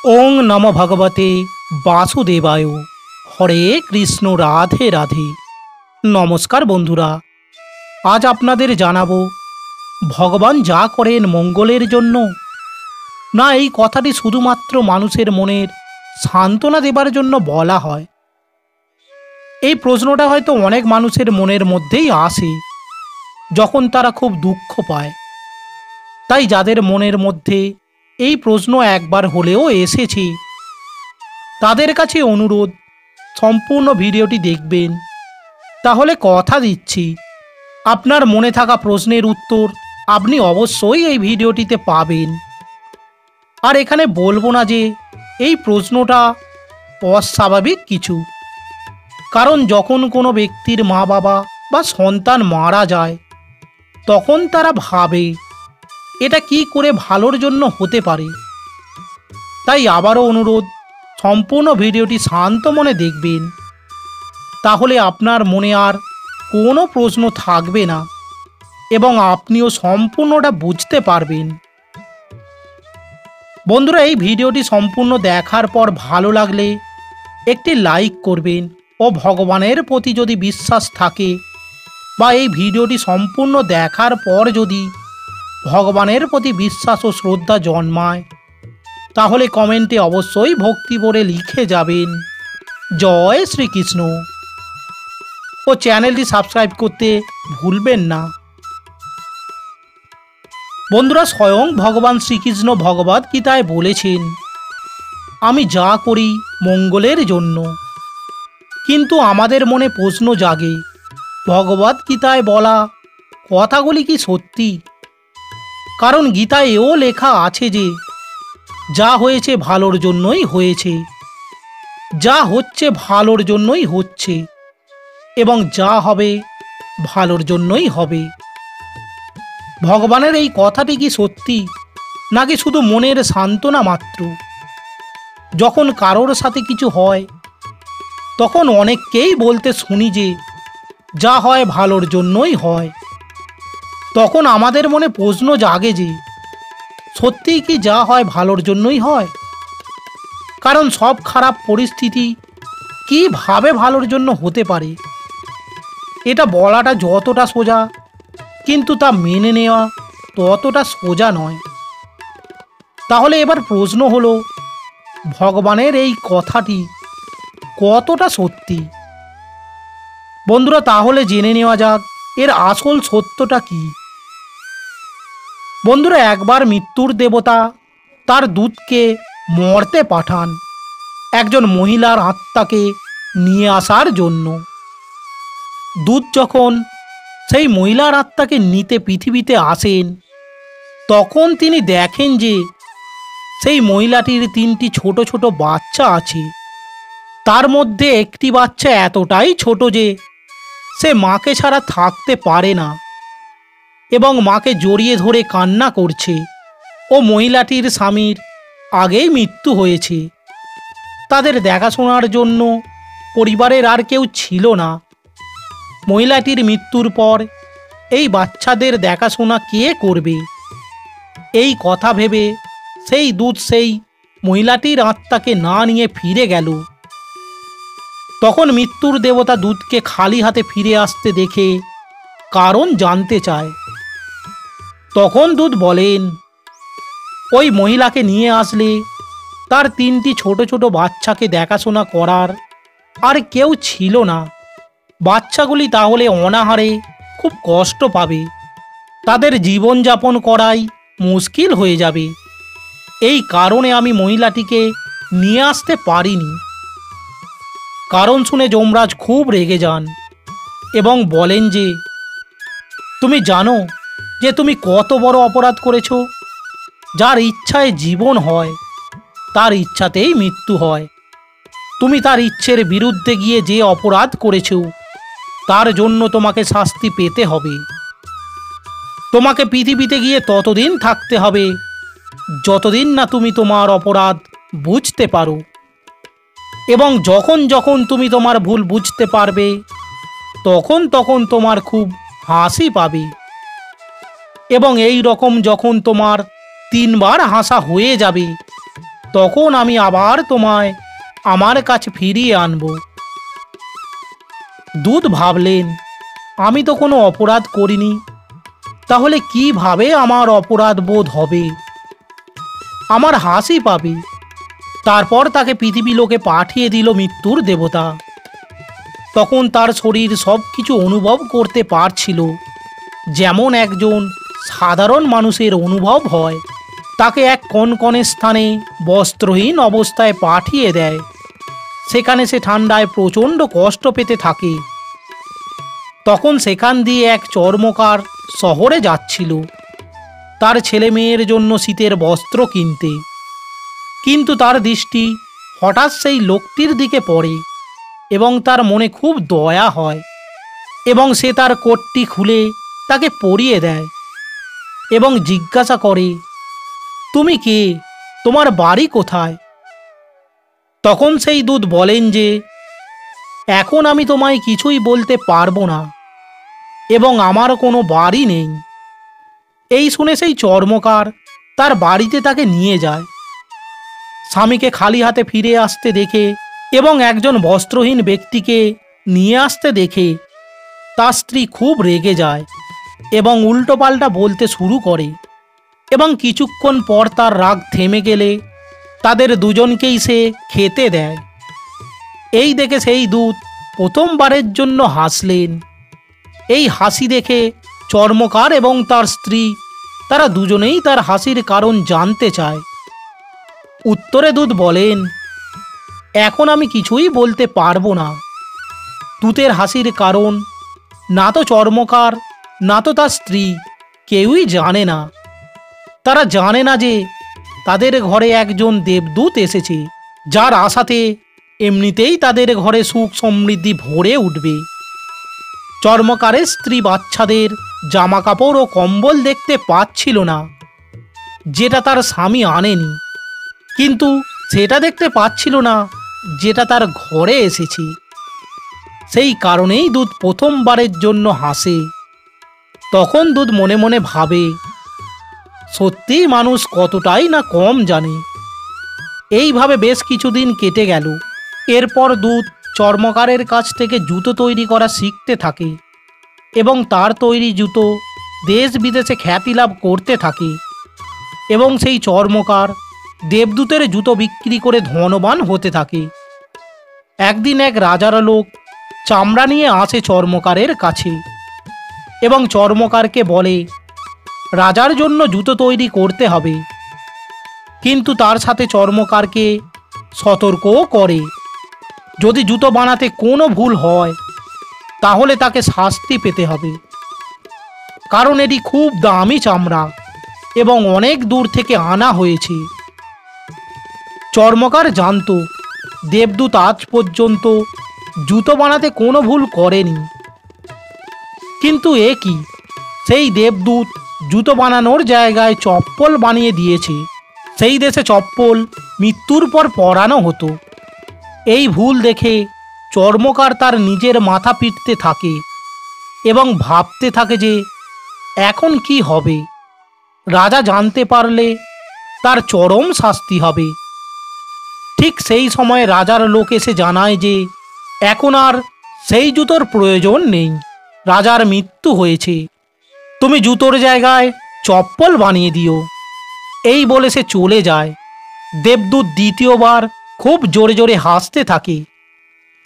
ওং নম ভগবতে বাসুদেবায়। হরে কৃষ্ণ, রাধে রাধে। নমস্কার বন্ধুরা, আজ আপনাদের জানাবো ভগবান যা করেন মঙ্গলের জন্য, না এই কথাটি শুধুমাত্র মানুষের মনের সান্ত্বনা দেবার জন্য বলা হয়। এই প্রশ্নটা হয়তো অনেক মানুষের মনের মধ্যেই আসে যখন তারা খুব দুঃখ পায়। তাই যাদের মনের মধ্যে এই প্রশ্ন একবার হলেও এসেছে, তাদের কাছে অনুরোধ সম্পূর্ণ ভিডিওটি দেখবেন। তাহলে কথা দিচ্ছি, আপনার মনে থাকা প্রশ্নের উত্তর আপনি অবশ্যই এই ভিডিওটিতে পাবেন। আর এখানে বলবো না যে এই প্রশ্নটা অস্বাভাবিক কিছু, কারণ যখন কোনো ব্যক্তির মা বাবা বা সন্তান মারা যায়, তখন তারা ভাবে এটা কি করে ভালোর জন্য হতে পারে। তাই আবারও অনুরোধ, সম্পূর্ণ ভিডিওটি শান্ত মনে দেখবেন, তাহলে আপনার মনে আর কোনো প্রশ্ন থাকবে না এবং আপনিও সম্পূর্ণটা বুঝতে পারবেন। বন্ধুরা, এই ভিডিওটি সম্পূর্ণ দেখার পর ভালো লাগলে একটি লাইক করবেন ও ভগবানের প্রতি যদি বিশ্বাস থাকে বা এই ভিডিওটি সম্পূর্ণ দেখার পর যদি ভগবানের প্রতি বিশ্বাস ও শ্রদ্ধা জন্মায়, তাহলে কমেন্টে অবশ্যই ভক্তি ভরে লিখে যাবেন জয় শ্রীকৃষ্ণ ও চ্যানেলটি সাবস্ক্রাইব করতে ভুলবেন না। বন্ধুরা, স্বয়ং ভগবান শ্রীকৃষ্ণ ভগবদ গীতায় বলেছেন, আমি যা করি মঙ্গলের জন্য। কিন্তু আমাদের মনে প্রশ্ন জাগে, ভগবদ গীতায় বলা কথাগুলি কি সত্যি? কারণ গীতায় এও লেখা আছে যে যা হয়েছে ভালোর জন্যই হয়েছে, যা হচ্ছে ভালোর জন্যই হচ্ছে এবং যা হবে ভালোর জন্যই হবে। ভগবানের এই কথাটি কি সত্যি, নাকি শুধু মনের সান্ত্বনা মাত্র? যখন কারোর সাথে কিছু হয়, তখন অনেককেই বলতে শুনি যে যা হয় ভালোর জন্যই হয়। তখন আমাদের মনে প্রশ্ন জাগে যে সত্যিই কি যা হয় ভালোর জন্যই হয়? কারণ সব খারাপ পরিস্থিতি কীভাবে ভালোর জন্য হতে পারে, এটা বলাটা যতটা সোজা, কিন্তু তা মেনে নেওয়া ততটা সোজা নয়। তাহলে এবার প্রশ্ন হলো, ভগবানের এই কথাটি কতটা সত্যি? বন্ধুরা, তাহলে জেনে নেওয়া যাক এর আসল সত্যটা কি। বন্ধুরা, একবার মৃত্যুর দেবতা তার দূতকে মর্তে পাঠান একজন মহিলার আত্মাকে নিয়ে আসার জন্য। দূত যখন সেই মহিলার আত্মাকে নিতে পৃথিবীতে আসেন, তখন তিনি দেখেন যে সেই মহিলাটির 3টি ছোট ছোট বাচ্চা আছে। তার মধ্যে একটি বাচ্চা এতটাই ছোট যে সে মাকে ছাড়া থাকতে পারে না এবং মাকে জড়িয়ে ধরে কান্না করছে। ও মহিলাটির স্বামীর আগেই মৃত্যু হয়েছে। তাদের দেখাশোনার জন্য পরিবারের আর কেউ ছিল না। মহিলাটির মৃত্যুর পর এই বাচ্চাদের দেখাশোনা কে করবে? এই কথা ভেবে সেই দূত সেই মহিলাটির আত্মাকে না নিয়ে ফিরে গেল। তখন মৃত্যুর দেবতা দূতকে খালি হাতে ফিরে আসতে দেখে কারণ জানতে চায়। তখন দূত বলেন, ওই মহিলাকে নিয়ে আসলে তার 3টি ছোট ছোট বাচ্চাকে দেখাশোনা করার আর কেউ ছিল না। বাচ্চাগুলি তাহলে অনাহারে খুব কষ্ট পাবে, তাদের জীবনযাপন করাই মুশকিল হয়ে যাবে। এই কারণে আমি মহিলাটিকে নিয়ে আসতে পারিনি। কারণ শুনে যমরাজ খুব রেগে যান এবং বলেন যে তুমি জানো যে তুমি কত বড় অপরাধ করেছো? যার ইচ্ছায় জীবন হয়, তার ইচ্ছাতেই মৃত্যু হয়। তুমি তার ইচ্ছের বিরুদ্ধে গিয়ে যে অপরাধ করেছো, তার জন্য তোমাকে শাস্তি পেতে হবে। তোমাকে পৃথিবীতে গিয়ে ততদিন থাকতে হবে যতদিন না তুমি তোমার অপরাধ বুঝতে পারো, এবং যখন যখন তুমি তোমার ভুল বুঝতে পারবে, তখন তখন তোমার খুব হাসি পাবে। এবং এই রকম যখন তোমার 3বার হাসা হয়ে যাবে, তখন আমি আবার তোমায় আমার কাছে ফিরিয়ে আনব। দূত ভাবলেন, আমি তো কোনো অপরাধ করিনি, তাহলে কিভাবে আমার অপরাধ বোধ হবে? আমার হাসি পাবে। তারপর তাকে পৃথিবী লোকে পাঠিয়ে দিল মৃত্যুর দেবতা। তখন তার শরীর সব কিছু অনুভব করতে পারছিল, যেমন একজন সাধারণ মানুষের অনুভব হয়। তাকে এক কনকনে স্থানে বস্ত্রহীন অবস্থায় পাঠিয়ে দেয়। সেখানে সে ঠান্ডায় প্রচণ্ড কষ্ট পেতে থাকে। তখন সেখান দিয়ে এক চর্মকার শহরে যাচ্ছিল তার ছেলে মেয়ের জন্য শীতের বস্ত্র কিনতে। কিন্তু তার দৃষ্টি হঠাৎ সেই লোকটির দিকে পড়ে এবং তার মনে খুব দয়া হয় এবং সে তার কোটটি খুলে তাকে পরিয়ে দেয় এবং জিজ্ঞাসা করে, তুমি কে? তোমার বাড়ি কোথায়? তখন সেই দূত বলেন যে, এখন আমি তোমায় কিছুই বলতে পারবো না এবং আমার কোনো বাড়ি নেই। এই শুনে সেই চর্মকার তার বাড়িতে তাকে নিয়ে যায়। স্বামীকে খালি হাতে ফিরে আসতে দেখে এবং একজন বস্ত্রহীন ব্যক্তিকে নিয়ে আসতে দেখে তার স্ত্রী খুব রেগে যায় এবং উল্টোপাল্টা বলতে শুরু করে এবং কিছুক্ষণ পর তার রাগ থেমে গেলে তাদের দুজনকেই সে খেতে দেয়। এই দেখে সেই দূত প্রথমবারের জন্য হাসলেন। এই হাসি দেখে চর্মকার এবং তার স্ত্রী তারা দুজনেই তার হাসির কারণ জানতে চায়। উত্তরে দূত বলেন, এখন আমি কিছুই বলতে পারবো না। দূতের হাসির কারণ না তো চর্মকার না তো তার স্ত্রী কেউই জানে না। তারা জানে না যে তাদের ঘরে একজন দেবদূত এসেছে, যার আশাতে এমনিতেই তাদের ঘরে সুখ সমৃদ্ধি ভরে উঠবে। চর্মকারের স্ত্রী বাচ্চাদের জামা কাপড় ও কম্বল দেখতে পাচ্ছিল না, যেটা তার স্বামী আনেনি, কিন্তু সেটা দেখতে পাচ্ছিল না যেটা তার ঘরে এসেছে। সেই কারণেই দূত প্রথমবারের জন্য হাসে। তখন দূত মনে মনে ভাবে, সত্যিই মানুষ কতটাই না কম জানে। এইভাবে বেশ কিছুদিন কেটে গেল। এরপর দূত চর্মকারের কাছ থেকে জুতো তৈরি করা শিখতে থাকে এবং তার তৈরি জুতো দেশ বিদেশে খ্যাতি লাভ করতে থাকে এবং সেই চর্মকার দেবদূতের জুতো বিক্রি করে ধনবান হতে থাকে। একদিন এক রাজার লোক চামড়া নিয়ে আসে চর্মকারের কাছে এবং চর্মকারকে বলে, রাজার জন্য জুতো তৈরি করতে হবে। কিন্তু তার সাথে চর্মকারকে সতর্কও করে, যদি জুতো বানাতে কোনো ভুল হয় তাহলে তাকে শাস্তি পেতে হবে, কারণ এটি খুব দামি চামড়া এবং অনেক দূর থেকে আনা হয়েছে। চর্মকার জানত দেবদূত আজ পর্যন্ত জুতো বানাতে কোনো ভুল করেনি। কিন্তু এ কি, সেই দেবদূত জুতো বানানোর জায়গায় চপ্পল বানিয়ে দিয়েছে। সেই দেশে চপ্পল মৃত্যুর পর পরানো হতো। এই ভুল দেখে চর্মকার তার নিজের মাথা পিটতে থাকে এবং ভাবতে থাকে যে এখন কি হবে। রাজা জানতে পারলে তার চরম শাস্তি হবে। ঠিক সেই সময় রাজার লোক এসে জানায় যে এখন আর সেই জুতোর প্রয়োজন নেই, রাজার মৃত্যু হয়েছে, তুমি জুতোর জায়গায় চপ্পল বানিয়ে দিও। এই বলে সে চলে যায়। দেবদূত দ্বিতীয়বার খুব জোরে জোরে হাসতে থাকে।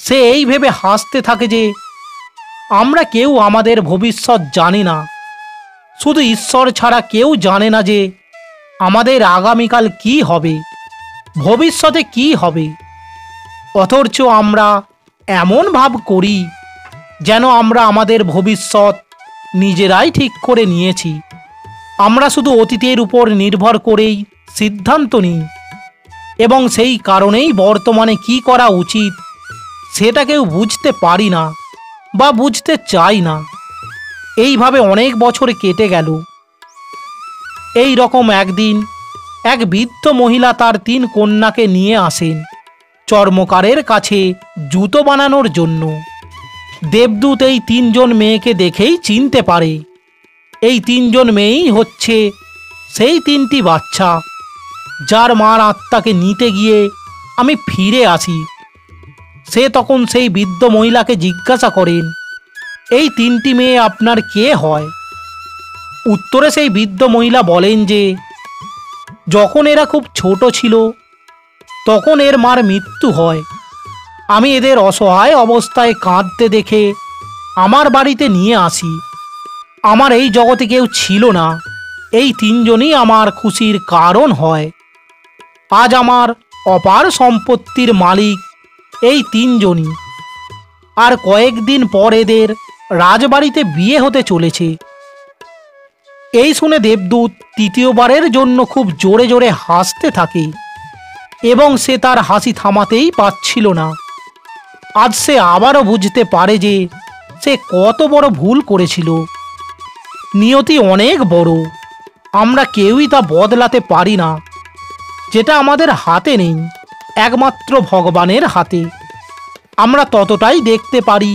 সে এই ভেবে হাসতে থাকে যে আমরা কেউ আমাদের ভবিষ্যৎ জানি না, শুধু ঈশ্বর ছাড়া কেউ জানে না যে আমাদের আগামীকাল কি হবে, ভবিষ্যতে কি হবে। অথচ আমরা এমন ভাব করি যেন আমরা আমাদের ভবিষ্যৎ নিজেরাই ঠিক করে নিয়েছি। আমরা শুধু অতীতের উপর নির্ভর করেই সিদ্ধান্ত নিই এবং সেই কারণেই বর্তমানে কি করা উচিত সেটা কেউ বুঝতে পারি না বা বুঝতে চাই না। এইভাবে অনেক বছর কেটে গেল। এই রকম একদিন এক বৃদ্ধ মহিলা তার 3 কন্যাকে নিয়ে আসেন চর্মকারের কাছে জুতো বানানোর জন্য। দেবদূত এই 3 জন মেয়েকে দেখেই চিনতে পারে এই 3 জন মেয়েই হচ্ছে সেই 3টি বাচ্চা যার মার আত্মাকে নিতে গিয়ে আমি ফিরে আসি। সে তখন সেই বৃদ্ধ মহিলাকে জিজ্ঞাসা করেন, এই তিনটি মেয়ে আপনার কে হয়? উত্তরে সেই বৃদ্ধ মহিলা বলেন যে যখন এরা খুব ছোট ছিল তখন এর মার মৃত্যু হয়। আমি এদের অসহায় অবস্থায় কাঁদতে দেখে আমার বাড়িতে নিয়ে আসি। আমার এই জগতে কেউ ছিল না, এই তিনজনই আমার খুশির কারণ হয়। আজ আমার অপার সম্পত্তির মালিক এই তিনজনই। আর কয়েকদিন পর এদের রাজবাড়িতে বিয়ে হতে চলেছে। এই শুনে দেবদূত তৃতীয়বারের জন্য খুব জোরে জোরে হাসতে থাকে এবং সে তার হাসি থামাতেই পারছিল না। আজ সে আবারও বুঝতে পারে যে সে কত বড় ভুল করেছিল। নিয়তি অনেক বড়, আমরা কেউই তা বদলাতে পারি না। যেটা আমাদের হাতে নেই, একমাত্র ভগবানের হাতে। আমরা ততটাই দেখতে পারি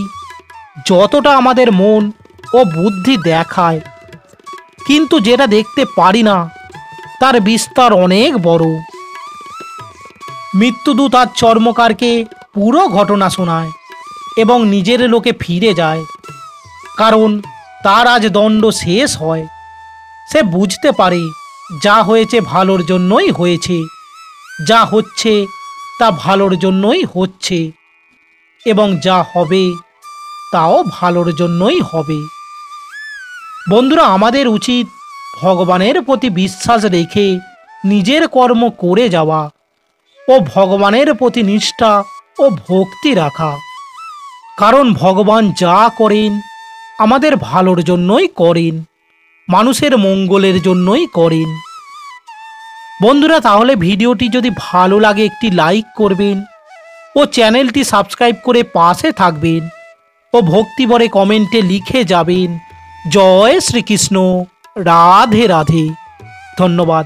যতটা আমাদের মন ও বুদ্ধি দেখায়, কিন্তু যেটা দেখতে পারি না তার বিস্তার অনেক বড়। মৃত্যুদূত আজ চর্মকারকে পুরো ঘটনা শোনায় এবং নিজের লোকে ফিরে যায়, কারণ তার আজ দণ্ড শেষ হয়। সে বুঝতে পারে যা হয়েছে ভালোর জন্যই হয়েছে, যা হচ্ছে তা ভালোর জন্যই হচ্ছে, এবং যা হবে তাও ভালোর জন্যই হবে। বন্ধুরা, আমাদের উচিত ভগবানের প্রতি বিশ্বাস রেখে নিজের কর্ম করে যাওয়া ও ভগবানের প্রতি নিষ্ঠা ও ভক্তি রাখা। কারণ ভগবান যা করেন আমাদের ভালোর জন্যই করেন, মানুষের মঙ্গলের জন্যই করেন। বন্ধুরা, তাহলে ভিডিওটি যদি ভালো লাগে একটি লাইক করবেন ও চ্যানেলটি সাবস্ক্রাইব করে পাশে থাকবেন ও ভক্তিভরে কমেন্টে লিখে যাবেন জয় শ্রীকৃষ্ণ, রাধে রাধে। ধন্যবাদ।